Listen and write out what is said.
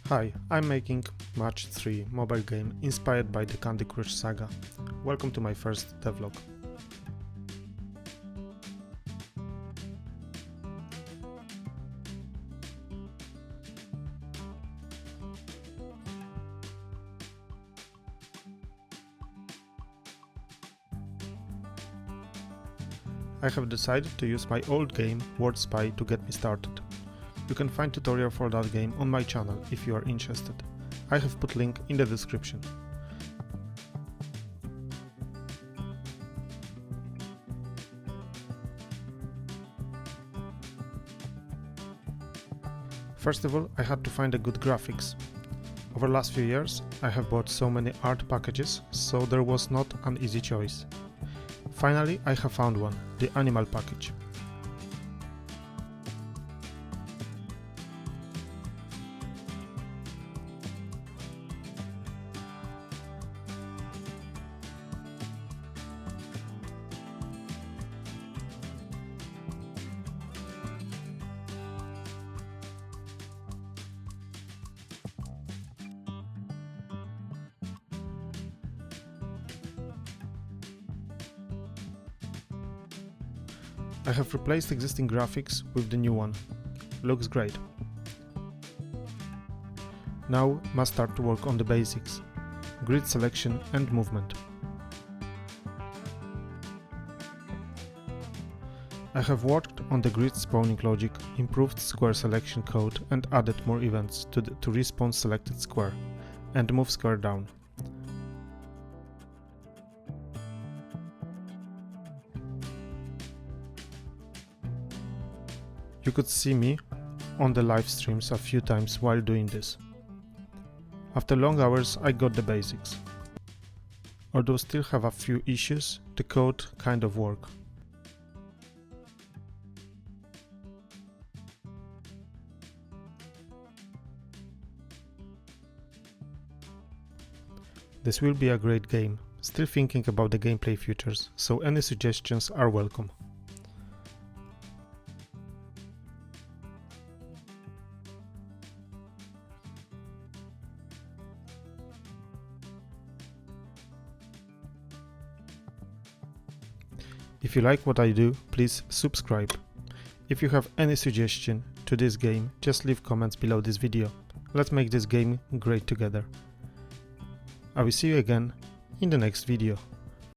Hi, I'm making Match 3 mobile game inspired by the Candy Crush saga. Welcome to my first devlog. I have decided to use my old game Word Spy to get me started. You can find tutorial for that game on my channel if you are interested. I have put link in the description. First of all, I had to find a good graphics. Over the last few years, I have bought so many art packages, so there was not an easy choice. Finally, I have found one, the animal package. I have replaced existing graphics with the new one. Looks great. Now must start to work on the basics: grid selection and movement. I have worked on the grid spawning logic, improved square selection code and added more events to respawn selected square and move square down. You could see me on the live streams a few times while doing this. After long hours I got the basics. Although still have a few issues, the code kind of work. This will be a great game. Still thinking about the gameplay features, so any suggestions are welcome. If you like what I do, please subscribe. If you have any suggestion to this game, just leave comments below this video. Let's make this game great together. I will see you again in the next video.